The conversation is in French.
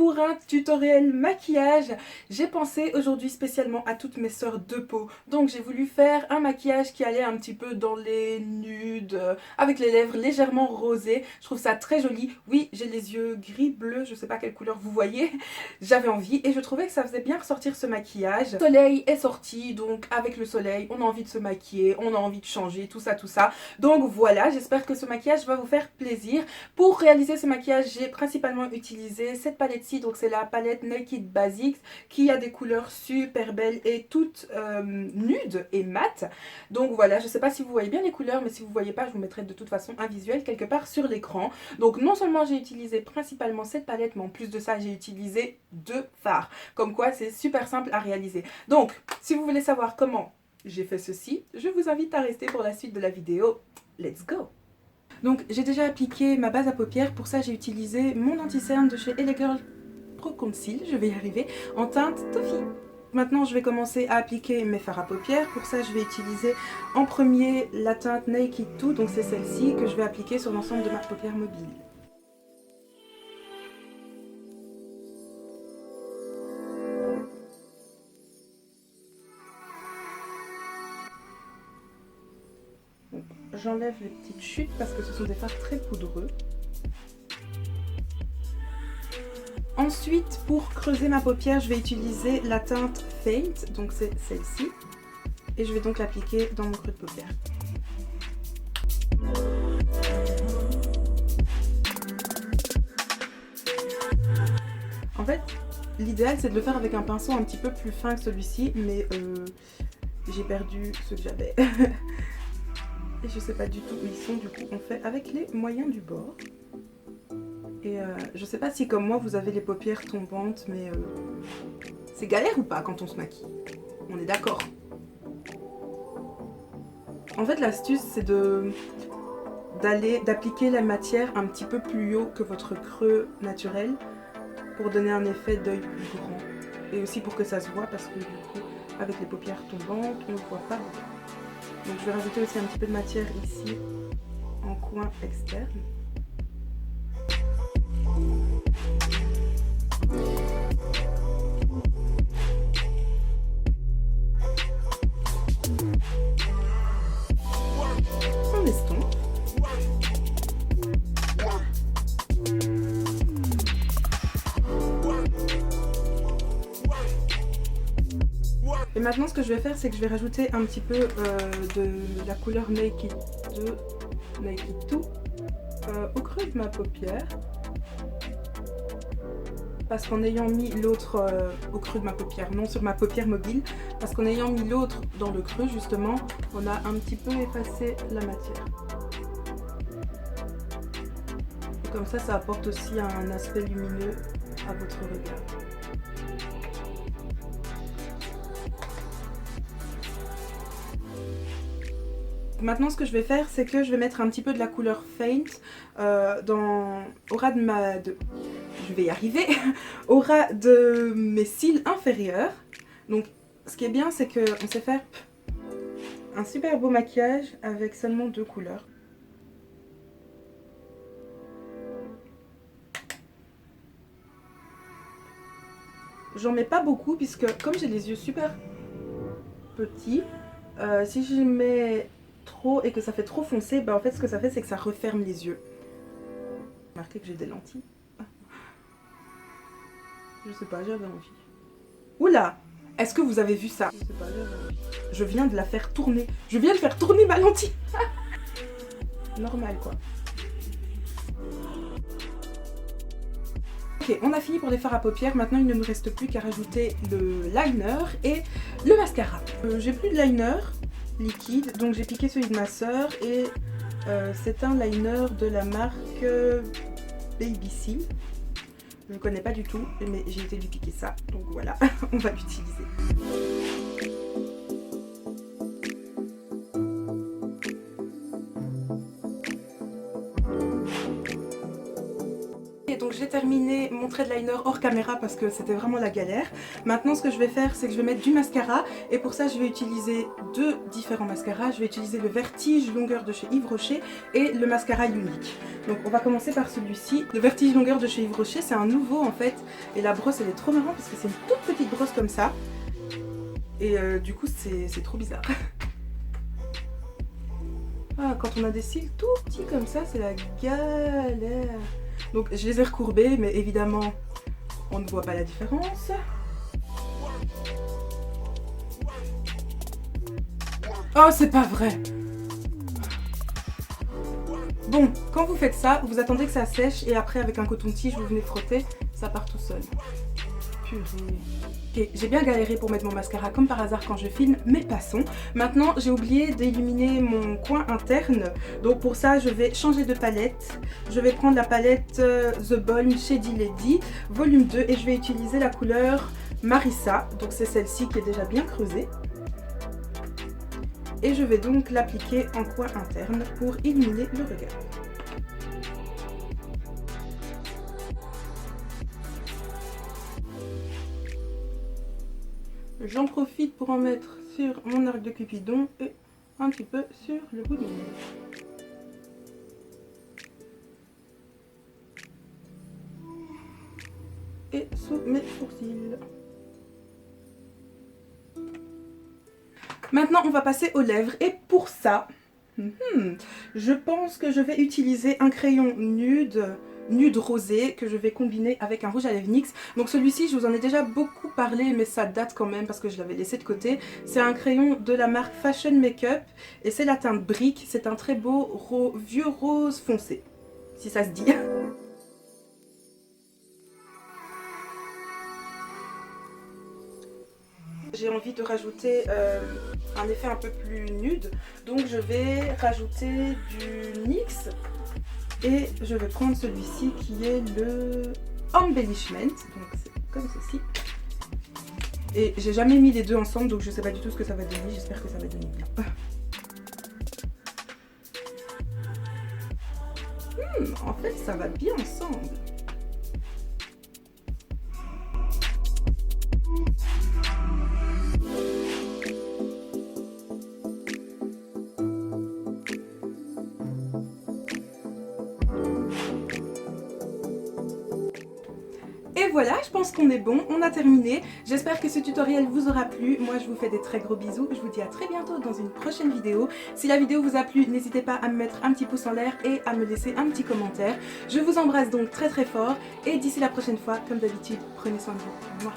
pour un tutoriel maquillage. J'ai pensé aujourd'hui spécialement à toutes mes sœurs de peau. Donc j'ai voulu faire un maquillage qui allait un petit peu dans les nudes, avec les lèvres légèrement rosées. Je trouve ça très joli. Oui, j'ai les yeux gris-bleu, je sais pas quelle couleur vous voyez. J'avais envie et je trouvais que ça faisait bien ressortir ce maquillage. Le soleil est sorti, donc avec le soleil, on a envie de se maquiller, on a envie de changer, tout ça, tout ça. Donc voilà, j'espère que ce maquillage va vous faire plaisir. Pour réaliser ce maquillage, j'ai principalement utilisé cette palette-ci, donc c'est la palette Naked Basics, qui a des couleurs super belles et toutes nudes et mates. Donc voilà, je sais pas si vous voyez bien les couleurs, mais si vous voyez pas, je vous mettrai de toute façon un visuel quelque part sur l'écran. Donc non seulement j'ai utilisé principalement cette palette, mais en plus de ça, j'ai utilisé deux fards. Comme quoi, c'est super simple à réaliser. Donc, si vous voulez savoir comment j'ai fait ceci, je vous invite à rester pour la suite de la vidéo. Let's go! Donc j'ai déjà appliqué ma base à paupières, pour ça j'ai utilisé mon anti-cerne de chez LA Girl Pro Conceal, je vais y arriver, en teinte Toffee. Maintenant je vais commencer à appliquer mes fards à paupières, pour ça je vais utiliser en premier la teinte Naked 2, donc c'est celle-ci que je vais appliquer sur l'ensemble de ma paupière mobile. J'enlève les petites chutes parce que ce sont des fards très poudreux. Ensuite, pour creuser ma paupière, je vais utiliser la teinte Faint, donc c'est celle-ci. Et je vais donc l'appliquer dans mon creux de paupière. En fait, l'idéal c'est de le faire avec un pinceau un petit peu plus fin que celui-ci, mais j'ai perdu ce que j'avais. Et je sais pas du tout où ils sont, du coup on fait avec les moyens du bord. Et je sais pas si comme moi vous avez les paupières tombantes, mais c'est galère ou pas quand on se maquille? On est d'accord. En fait l'astuce c'est d'appliquer la matière un petit peu plus haut que votre creux naturel pour donner un effet d'œil plus grand. Et aussi pour que ça se voit parce que du coup avec les paupières tombantes on ne voit pas bien. Donc je vais rajouter aussi un petit peu de matière ici en coin externe. On estompe. Et maintenant ce que je vais faire c'est que je vais rajouter un petit peu de la couleur Naked 2 au creux de ma paupière. Parce qu'en ayant mis l'autre au creux de ma paupière, non sur ma paupière mobile, parce qu'en ayant mis l'autre dans le creux justement, on a un petit peu effacé la matière. Et comme ça apporte aussi un aspect lumineux à votre regard. Maintenant ce que je vais faire c'est que je vais mettre un petit peu de la couleur Faint au ras de ma... je vais y arriver, au ras de mes cils inférieurs. Donc ce qui est bien c'est qu'on sait faire un super beau maquillage avec seulement deux couleurs. J'en mets pas beaucoup puisque comme j'ai les yeux super petits, si je mets trop et que ça fait trop foncé, bah en fait ce que ça fait c'est que ça referme les yeux. Remarquez que j'ai des lentilles. Je sais pas, j'avais envie. Oula! Est-ce que vous avez vu ça? Je sais pas, j'avais envie. Je viens de la faire tourner. Je viens de faire tourner ma lentille. Normal quoi. Ok, on a fini pour les fards à paupières. Maintenant il ne nous reste plus qu'à rajouter le liner et le mascara. J'ai plus de liner liquide, donc j'ai piqué celui de ma soeur et c'est un liner de la marque Baby Seal. Je ne connais pas du tout, mais j'ai été lui piquer ça, donc voilà, on va l'utiliser. j'ai terminé mon trait de liner hors caméra parce que c'était vraiment la galère. Maintenant ce que je vais faire, c'est que je vais mettre du mascara et pour ça je vais utiliser deux différents mascaras. Je vais utiliser le Vertige longueur de chez Yves Rocher et le mascara Unique. Donc on va commencer par celui-ci. Le Vertige longueur de chez Yves Rocher, c'est un nouveau en fait et la brosse elle est trop marrante parce que c'est une toute petite brosse comme ça et du coup c'est trop bizarre. Ah, quand on a des cils tout petits comme ça, c'est la galère. Donc je les ai recourbés, mais évidemment, on ne voit pas la différence. Oh, c'est pas vrai! Bon, quand vous faites ça, vous attendez que ça sèche et après avec un coton-tige, vous venez frotter, ça part tout seul. Purée. Ok, j'ai bien galéré pour mettre mon mascara comme par hasard quand je filme, mais passons. Maintenant, j'ai oublié d'illuminer mon coin interne. Donc pour ça, je vais changer de palette. Je vais prendre la palette The Bone Shady Lady, volume 2, et je vais utiliser la couleur Marissa. Donc c'est celle-ci qui est déjà bien creusée. Et je vais donc l'appliquer en coin interne pour illuminer le regard. J'en profite pour en mettre sur mon arc de Cupidon et un petit peu sur le bout de mon nez. Et sous mes sourcils. Maintenant, on va passer aux lèvres et pour ça, je pense que je vais utiliser un crayon nude rosé que je vais combiner avec un rouge à lèvres NYX. Donc celui-ci, je vous en ai déjà beaucoup parlé, mais ça date quand même parce que je l'avais laissé de côté. C'est un crayon de la marque Fashion Makeup et c'est la teinte Brick. C'est un très beau vieux rose foncé, si ça se dit. J'ai envie de rajouter un effet un peu plus nude, donc je vais rajouter du NYX et je vais prendre celui-ci qui est le Embellishment, donc c'est comme ceci. Et j'ai jamais mis les deux ensemble, donc je sais pas du tout ce que ça va donner, j'espère que ça va donner bien. En fait ça va bien ensemble. Et voilà, je pense qu'on est bon, on a terminé. J'espère que ce tutoriel vous aura plu. Moi, je vous fais des très gros bisous. Je vous dis à très bientôt dans une prochaine vidéo. Si la vidéo vous a plu, n'hésitez pas à me mettre un petit pouce en l'air et à me laisser un petit commentaire. Je vous embrasse donc très très fort. Et d'ici la prochaine fois, comme d'habitude, prenez soin de vous. Au revoir.